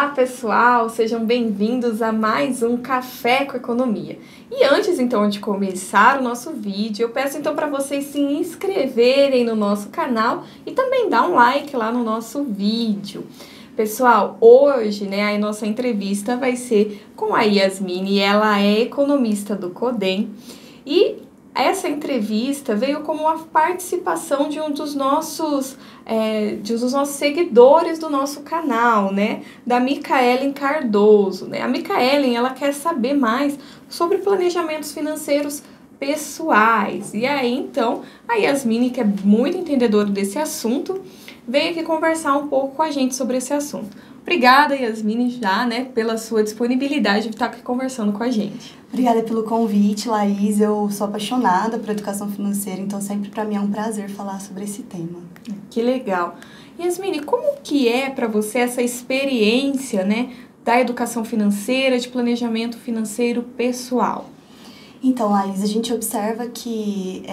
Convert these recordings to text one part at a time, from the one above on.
Olá, pessoal! Sejam bem-vindos a mais um Café com Economia. E antes, então, de começar o nosso vídeo, eu peço, então, para vocês se inscreverem no nosso canal e também dar um like lá no nosso vídeo. Pessoal, hoje, a nossa entrevista vai ser com a Yasmine, ela é economista do Codem, e essa entrevista veio como uma participação de um dos nossos seguidores do nosso canal, da Micaelen Cardoso. A Micaelen, ela quer saber mais sobre planejamentos financeiros pessoais. E aí, então, a Yasmine, que é muito entendedora desse assunto, veio aqui conversar um pouco com a gente sobre esse assunto. Obrigada, Yasmine, já, pela sua disponibilidade de estar aqui conversando com a gente. Obrigada pelo convite, Laís. Eu sou apaixonada por educação financeira, então sempre para mim é um prazer falar sobre esse tema. Que legal. Yasmine, como que é para você essa experiência, da educação financeira, de planejamento financeiro pessoal? Então, Laís, a gente observa que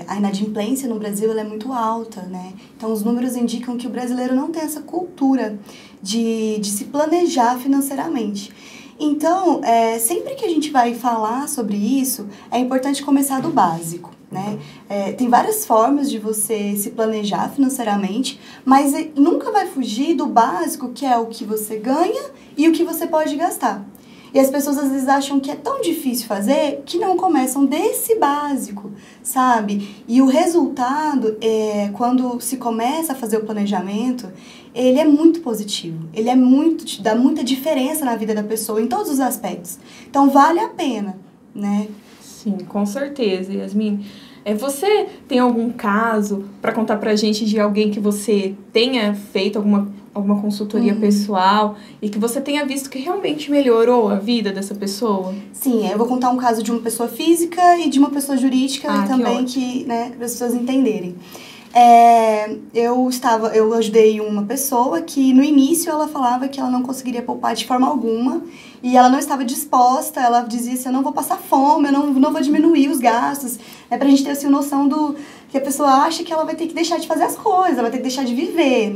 a inadimplência no Brasil ela é muito alta, Então, os números indicam que o brasileiro não tem essa cultura de se planejar financeiramente. Então, sempre que a gente vai falar sobre isso, é importante começar do básico, Tem várias formas de você se planejar financeiramente, mas nunca vai fugir do básico, que é o que você ganha e o que você pode gastar. E as pessoas às vezes acham que é tão difícil fazer que não começam desse básico, sabe? E o resultado, quando se começa a fazer o planejamento, ele é muito positivo. Ele dá muita diferença na vida da pessoa em todos os aspectos. Então vale a pena, Sim, com certeza, Yasmine. Você tem algum caso para contar pra gente de alguém que você tenha feito alguma consultoria pessoal e que você tenha visto que realmente melhorou a vida dessa pessoa? Sim, eu vou contar um caso de uma pessoa física e de uma pessoa jurídica também para as pessoas entenderem. Eu ajudei uma pessoa que no início ela falava que ela não conseguiria poupar de forma alguma e ela não estava disposta, ela dizia assim, eu não vou passar fome, eu não vou diminuir os gastos, pra gente ter assim noção do que a pessoa acha que ela vai ter que deixar de fazer as coisas, ela vai ter que deixar de viver,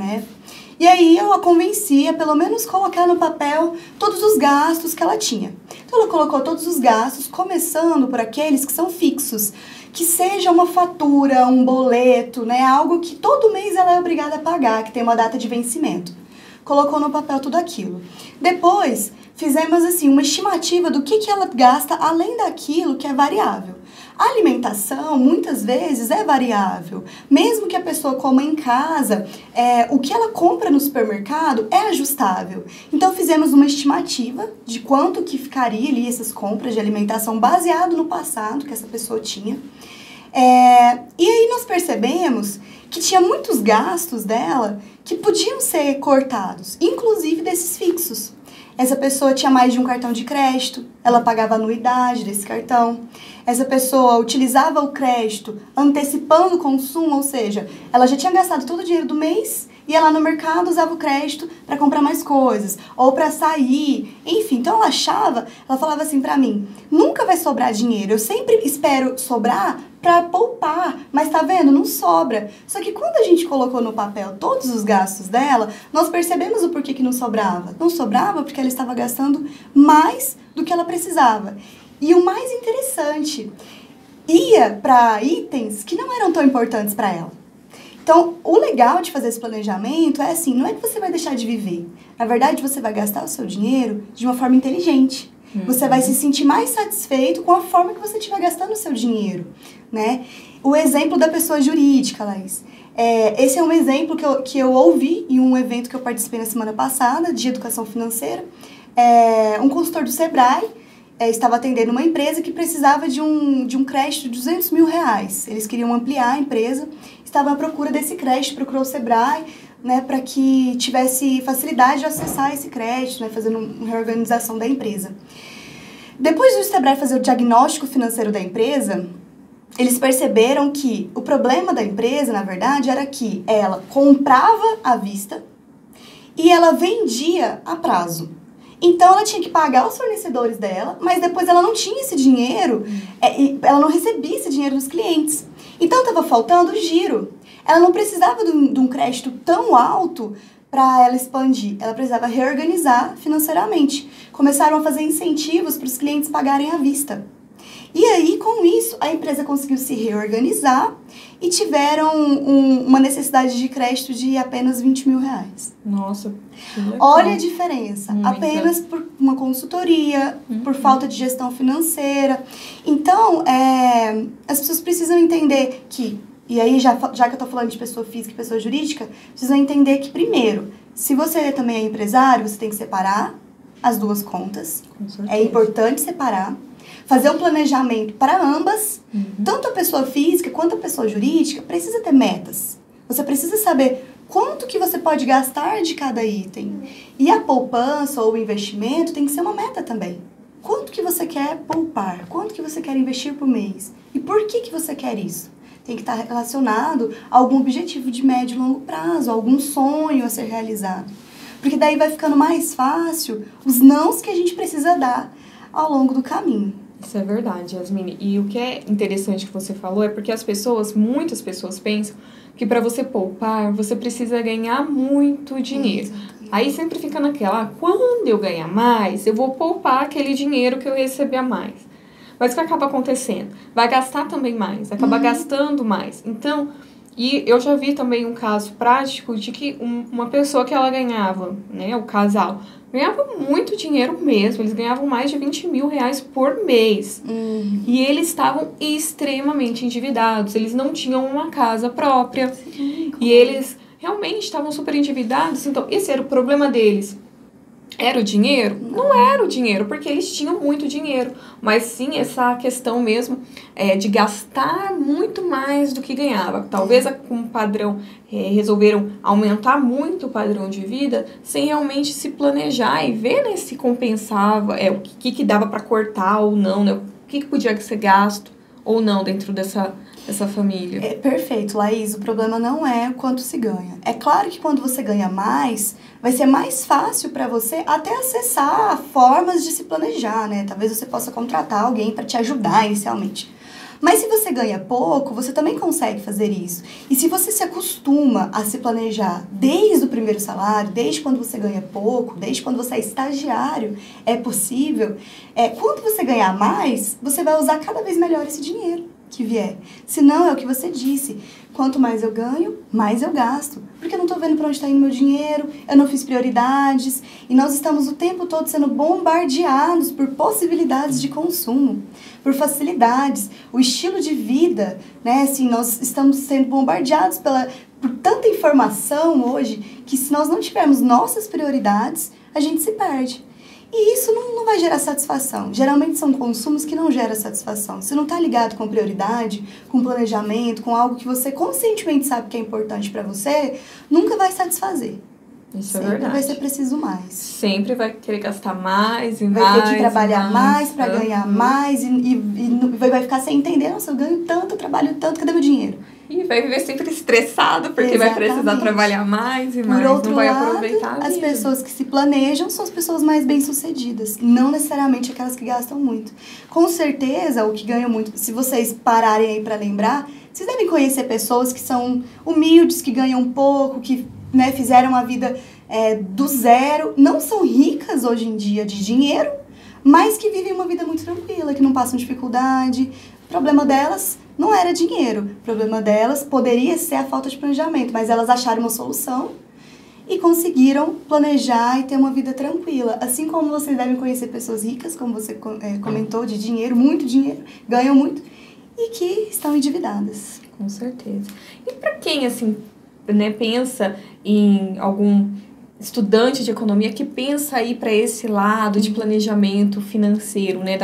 E aí eu a convenci a pelo menos colocar no papel todos os gastos que ela tinha. Então ela colocou todos os gastos, começando por aqueles que são fixos, que seja uma fatura, um boleto, algo que todo mês ela é obrigada a pagar, que tem uma data de vencimento. Colocou no papel tudo aquilo. Depois, fizemos assim uma estimativa do que ela gasta além daquilo que é variável. A alimentação, muitas vezes, é variável. Mesmo que a pessoa coma em casa, o que ela compra no supermercado é ajustável. Então, fizemos uma estimativa de quanto que ficaria ali essas compras de alimentação baseado no passado que essa pessoa tinha. E aí nós percebemos que tinha muitos gastos dela que podiam ser cortados, inclusive desses fixos. Essa pessoa tinha mais de um cartão de crédito, ela pagava a anuidade desse cartão. Essa pessoa utilizava o crédito antecipando o consumo, ou seja, ela já tinha gastado todo o dinheiro do mês, ia lá no mercado, usava o crédito para comprar mais coisas, ou para sair, enfim. Então ela falava assim para mim, nunca vai sobrar dinheiro, eu sempre espero sobrar para poupar, mas tá vendo? Não sobra. Só que quando a gente colocou no papel todos os gastos dela, nós percebemos o porquê que não sobrava. Não sobrava porque ela estava gastando mais do que ela precisava. E o mais interessante, ia para itens que não eram tão importantes para ela. Então, o legal de fazer esse planejamento é assim, não é que você vai deixar de viver. Na verdade, você vai gastar o seu dinheiro de uma forma inteligente. Você vai se sentir mais satisfeito com a forma que você estiver gastando o seu dinheiro, O exemplo da pessoa jurídica, Laís. Esse é um exemplo que eu ouvi em um evento que eu participei na semana passada, de educação financeira. Um consultor do Sebrae estava atendendo uma empresa que precisava de um crédito de R$200 mil. Eles queriam ampliar a empresa, estavam à procura desse crédito, procurou o Sebrae, para que tivesse facilidade de acessar esse crédito, fazendo uma reorganização da empresa. Depois do Sebrae fazer o diagnóstico financeiro da empresa, eles perceberam que o problema da empresa, na verdade, era que ela comprava à vista e ela vendia a prazo. Então, ela tinha que pagar os fornecedores dela, mas depois ela não tinha esse dinheiro, ela não recebia esse dinheiro dos clientes. Então, estava faltando giro. Ela não precisava de um crédito tão alto para ela expandir? Ela precisava reorganizar financeiramente. Começaram a fazer incentivos para os clientes pagarem à vista. E aí, com isso, a empresa conseguiu se reorganizar e tiveram uma necessidade de crédito de apenas R$20 mil. Nossa, que legal. Olha a diferença. Muita. Apenas por uma consultoria, por falta de gestão financeira. Então, as pessoas precisam entender que, e aí já que eu estou falando de pessoa física e pessoa jurídica, precisam entender que, primeiro, se você também é empresário, você tem que separar as duas contas. Com certeza. É importante separar. Fazer um planejamento para ambas, tanto a pessoa física quanto a pessoa jurídica, precisa ter metas. Você precisa saber quanto que você pode gastar de cada item. E a poupança ou o investimento tem que ser uma meta também. Quanto que você quer poupar? Quanto que você quer investir por mês? E por que você quer isso? Tem que estar relacionado a algum objetivo de médio e longo prazo, algum sonho a ser realizado. Porque daí vai ficando mais fácil os nãos que a gente precisa dar ao longo do caminho. Isso é verdade, Yasmine. E o que é interessante que você falou é porque muitas pessoas pensam que para você poupar, você precisa ganhar muito dinheiro. Aí sempre fica naquela, quando eu ganhar mais, eu vou poupar aquele dinheiro que eu receber a mais. Mas o que acaba acontecendo? Vai gastar também mais, acaba gastando mais. Então, e eu já vi também um caso prático de que uma pessoa que ela ganhava, né, o casal, ganhava muito dinheiro mesmo, eles ganhavam mais de R$20 mil por mês. E eles estavam extremamente endividados, eles não tinham uma casa própria. Sim, e eles realmente estavam super endividados, então esse era o problema deles. Era o dinheiro? Não era o dinheiro, porque eles tinham muito dinheiro. Mas sim essa questão mesmo de gastar muito mais do que ganhava. Talvez com o padrão, resolveram aumentar muito o padrão de vida sem realmente se planejar e ver, né, se compensava, o que dava para cortar ou não, né, o que podia ser gasto ou não dentro dessa família. Perfeito, Laís. O problema não é quanto se ganha. É claro que quando você ganha mais, vai ser mais fácil para você até acessar formas de se planejar, né? Talvez você possa contratar alguém para te ajudar inicialmente. Mas se você ganha pouco, você também consegue fazer isso. E se você se acostuma a se planejar desde o primeiro salário, desde quando você ganha pouco, desde quando você é estagiário, é possível, quando você ganhar mais, você vai usar cada vez melhor esse dinheiro que vier. Se não, é o que você disse. Quanto mais eu ganho, mais eu gasto. Porque eu não estou vendo para onde está indo meu dinheiro, eu não fiz prioridades. E nós estamos o tempo todo sendo bombardeados por possibilidades de consumo, por facilidades. O estilo de vida, né? Assim, nós estamos sendo bombardeados por tanta informação hoje que se nós não tivermos nossas prioridades, a gente se perde. E isso não vai gerar satisfação. Geralmente são consumos que não geram satisfação. Se não está ligado com prioridade, com planejamento, com algo que você conscientemente sabe que é importante para você, nunca vai satisfazer. Isso é Sempre verdade. vai ser preciso mais. Sempre vai querer gastar mais e mais. Vai ter que trabalhar mais para ganhar mais e vai ficar sem entender. Nossa, eu ganho tanto, eu trabalho tanto, cadê meu dinheiro? E vai viver sempre estressado, porque vai precisar trabalhar mais e mais, Por outro não vai lado, aproveitar a as vida. pessoas que se planejam são as pessoas mais bem-sucedidas, não necessariamente aquelas que gastam muito. Com certeza, o que ganham muito, se vocês pararem aí para lembrar, vocês devem conhecer pessoas que são humildes, que ganham pouco, que, né, fizeram a vida do zero, não são ricas hoje em dia de dinheiro, mas que vivem uma vida muito tranquila, que não passam dificuldade. O problema delas não era dinheiro, o problema delas poderia ser a falta de planejamento, mas elas acharam uma solução e conseguiram planejar e ter uma vida tranquila. Assim como vocês devem conhecer pessoas ricas, como você comentou, de dinheiro, muito dinheiro, ganham muito, e que estão endividadas. Com certeza. E para quem, assim, né, pensa em algum estudante de economia que pensa aí para esse lado de planejamento financeiro, né,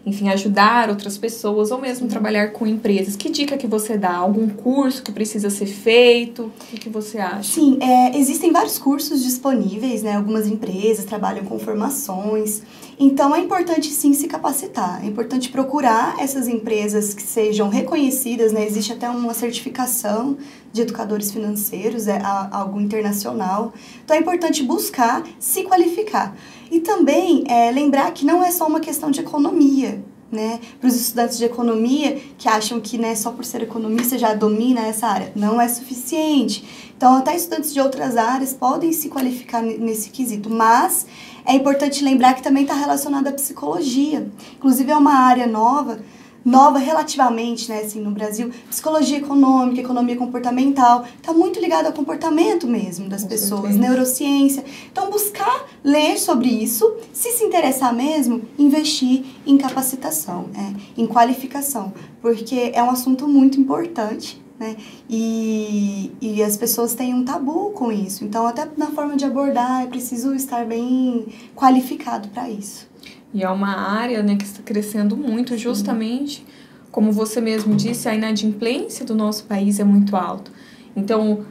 enfim, ajudar outras pessoas ou mesmo trabalhar com empresas, que dica que você dá? Algum curso que precisa ser feito? O que você acha? Sim, existem vários cursos disponíveis, né? Algumas empresas trabalham com formações, então é importante sim se capacitar, é importante procurar essas empresas que sejam reconhecidas, né? Existe até uma certificação de educadores financeiros, algo internacional. Então é importante buscar se qualificar. E também lembrar que não é só uma questão de economia. né? Para os estudantes de economia que acham que, né, só por ser economista já domina essa área. Não é suficiente. Então, até estudantes de outras áreas podem se qualificar nesse quesito. Mas é importante lembrar que também está relacionado à psicologia. Inclusive, é uma área nova relativamente, né, assim, no Brasil, psicologia econômica, economia comportamental, está muito ligado ao comportamento mesmo das pessoas, neurociência. Então, buscar ler sobre isso, se interessar mesmo, investir em capacitação, em qualificação, porque é um assunto muito importante, né, e as pessoas têm um tabu com isso. Então, até na forma de abordar, é preciso estar bem qualificado para isso. E é uma área, né, que está crescendo muito, justamente, como você mesmo disse, a inadimplência do nosso país é muito alta. Então,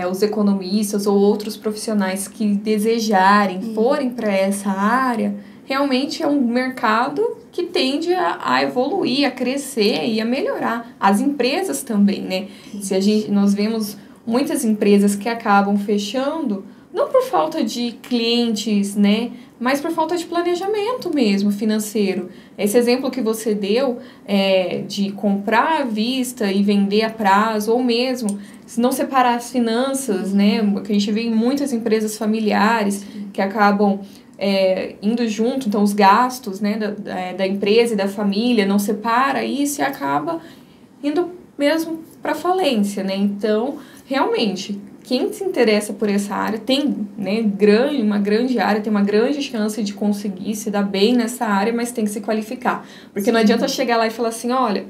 os economistas ou outros profissionais que desejarem, forem para essa área, realmente é um mercado que tende a evoluir, a crescer e a melhorar. As empresas também, né? Nós vemos muitas empresas que acabam fechando, não por falta de clientes, né, mas por falta de planejamento mesmo financeiro. Esse exemplo que você deu de comprar à vista e vender a prazo, ou mesmo se não separar as finanças, né, que a gente vê em muitas empresas familiares que acabam indo junto, então os gastos, né, da empresa e da família, não separa isso e acaba indo mesmo para falência, né? Então, realmente, quem se interessa por essa área tem, né, uma grande área, tem uma grande chance de conseguir se dar bem nessa área, mas tem que se qualificar. Porque não adianta chegar lá e falar assim, olha,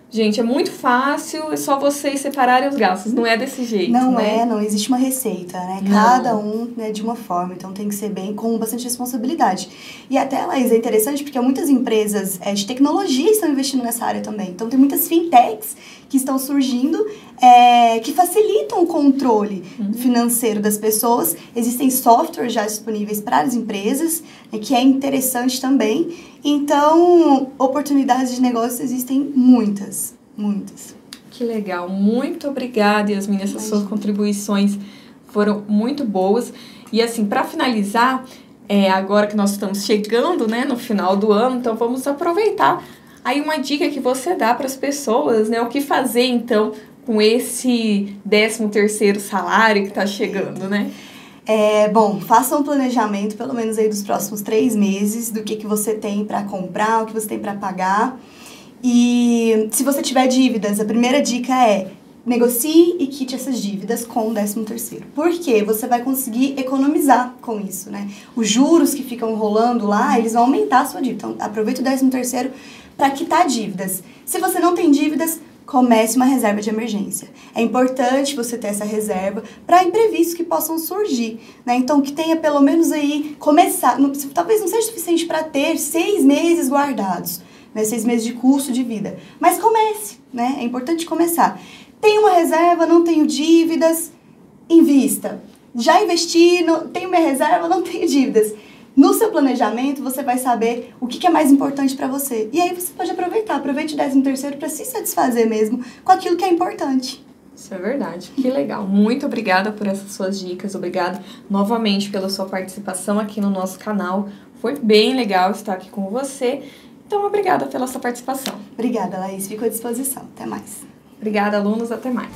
gente, é muito fácil, é só vocês separarem os gastos. Não é desse jeito, não, né? Não existe uma receita, né? Cada um, né, de uma forma. Então, tem que ser bem com bastante responsabilidade. E até, Laís, é interessante porque muitas empresas de tecnologia estão investindo nessa área também. Então, tem muitas fintechs que estão surgindo que facilitam o controle financeiro das pessoas. Existem softwares já disponíveis para as empresas, que é interessante também. Então, oportunidades de negócio existem muitas, muitas. Que legal. Muito obrigada, Yasmin. Essas suas contribuições foram muito boas. E assim, para finalizar, agora que nós estamos chegando, né, no final do ano, então vamos aproveitar aí uma dica que você dá para as pessoas, né, o que fazer então com esse 13º salário que está chegando, né? Bom, faça um planejamento, pelo menos aí dos próximos 3 meses, do que você tem para comprar, o que você tem para pagar. E se você tiver dívidas, a primeira dica é negocie e quite essas dívidas com o 13º. Por quê? Você vai conseguir economizar com isso, né? Os juros que ficam rolando lá, eles vão aumentar a sua dívida. Então, aproveite o 13º para quitar dívidas. Se você não tem dívidas, comece uma reserva de emergência. É importante você ter essa reserva para imprevistos que possam surgir, né? Então, que tenha pelo menos aí, talvez não seja suficiente para ter 6 meses guardados, né? 6 meses de custo de vida. Mas comece, né? É importante começar. Tenho uma reserva, não tenho dívidas, invista. Já investi, tenho minha reserva, não tenho dívidas. No seu planejamento, você vai saber o que é mais importante para você. E aí você pode aproveitar. Aproveite o 13º para se satisfazer mesmo com aquilo que é importante. Isso é verdade. Que legal. Muito obrigada por essas suas dicas. Obrigada novamente pela sua participação aqui no nosso canal. Foi bem legal estar aqui com você. Então, obrigada pela sua participação. Obrigada, Laís. Fico à disposição. Até mais. Obrigada, alunos. Até mais.